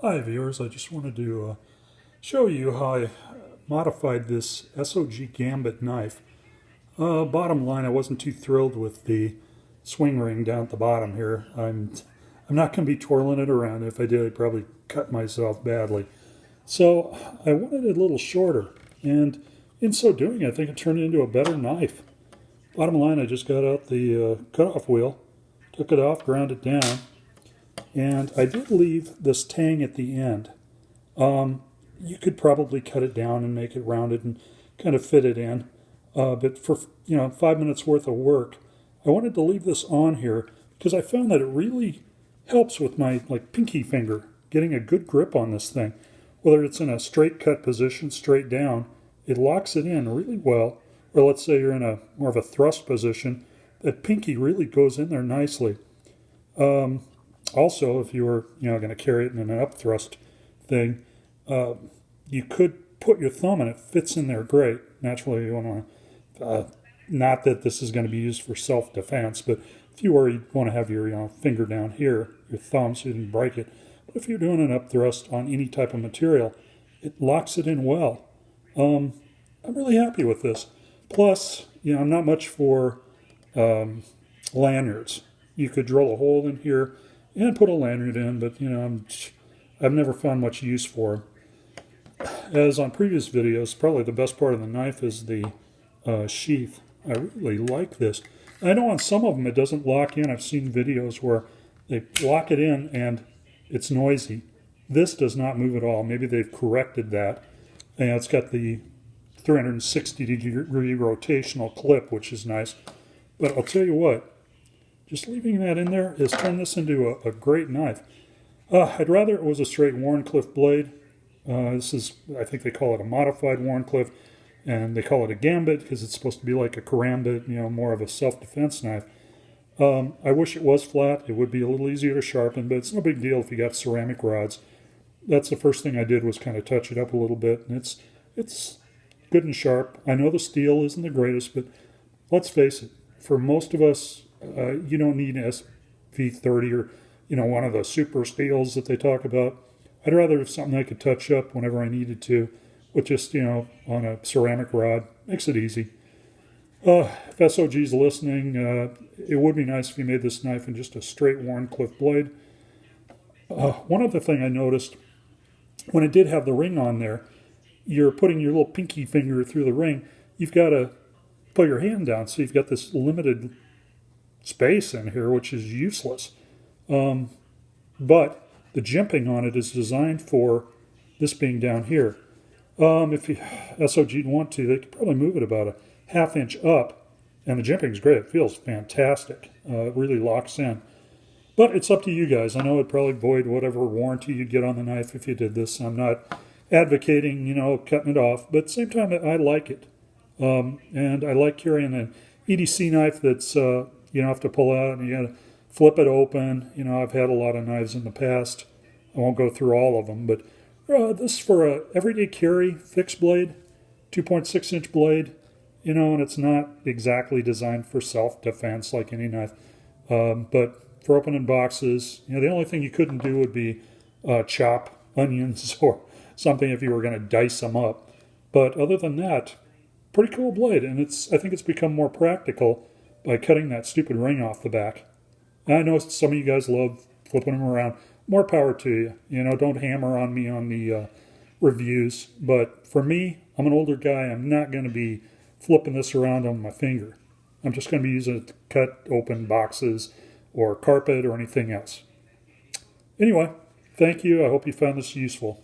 Hi viewers, I just wanted to show you how I modified this SOG Gambit knife. Bottom line, I wasn't too thrilled with the swing ring down at the bottom here. I'm not going to be twirling it around. If I did, I'd probably cut myself badly. So I wanted it a little shorter, and in so doing, I think it turned into a better knife. Bottom line, I just got out the cutoff wheel, took it off, ground it down, and I did leave this tang at the end. You could probably cut it down and make it rounded and kind of fit it in. But for 5 minutes worth of work, I wanted to leave this on here because I found that it really helps with my pinky finger, getting a good grip on this thing. Whether it's in a straight cut position, straight down, it locks it in really well. Or let's say you're in a more of a thrust position, that pinky really goes in there nicely. Also, if you were going to carry it in an up thrust thing, you could put your thumb and it fits in there great. Naturally, you want to, not that this is going to be used for self-defense, but if you were, you'd want to have your finger down here, your thumb, so you didn't break it. But if you're doing an up thrust on any type of material, it locks it in well. I'm really happy with this. Plus, I'm not much for lanyards. You could drill a hole in here and put a lanyard in, but I've never found much use for them. As on previous videos, probably the best part of the knife is the sheath. I really like this. I know on some of them it doesn't lock in. I've seen videos where they lock it in and it's noisy. This does not move at all. Maybe they've corrected that. And it's got the 360-degree rotational clip, which is nice. But I'll tell you what, just leaving that in there has turned this into a great knife. I'd rather it was a straight Wharncliffe blade. This is, I think they call it a modified Wharncliffe, and they call it a Gambit because it's supposed to be like a Karambit, more of a self-defense knife. I wish it was flat. It would be a little easier to sharpen, but it's no big deal if you got ceramic rods. That's the first thing I did, was kind of touch it up a little bit, and it's good and sharp. I know the steel isn't the greatest, but let's face it, for most of us, you don't need an SV30 or one of the super steels that they talk about. I'd rather have something I could touch up whenever I needed to with just on a ceramic rod. Makes it easy. If SOG's listening, it would be nice if you made this knife in just a straight Wharncliffe blade. One other thing I noticed, when it did have the ring on there, you're putting your little pinky finger through the ring, you've got to put your hand down, so you've got this limited space in here, which is useless. But the jimping on it is designed for this being down here. If SOG'd want to, they could probably move it about a ½ inch up, and the jimping is great. It feels fantastic. It really locks in. But it's up to you guys. I know it'd probably void whatever warranty you'd get on the knife if you did this. I'm not advocating, cutting it off, but at the same time, I like it. And I like carrying an EDC knife that's, you have to pull out and you got to flip it open. I've had a lot of knives in the past. I won't go through all of them, but this is for a everyday carry, fixed blade, 2.6-inch blade, and it's not exactly designed for self-defense like any knife. But for opening boxes, the only thing you couldn't do would be chop onions or something if you were going to dice them up. But other than that, pretty cool blade, and I think it's become more practical by cutting that stupid ring off the back. And I know some of you guys love flipping them around. More power to you. Don't hammer on me on the reviews. But for me, I'm an older guy. I'm not going to be flipping this around on my finger. I'm just going to be using it to cut open boxes or carpet or anything else. Anyway, thank you. I hope you found this useful.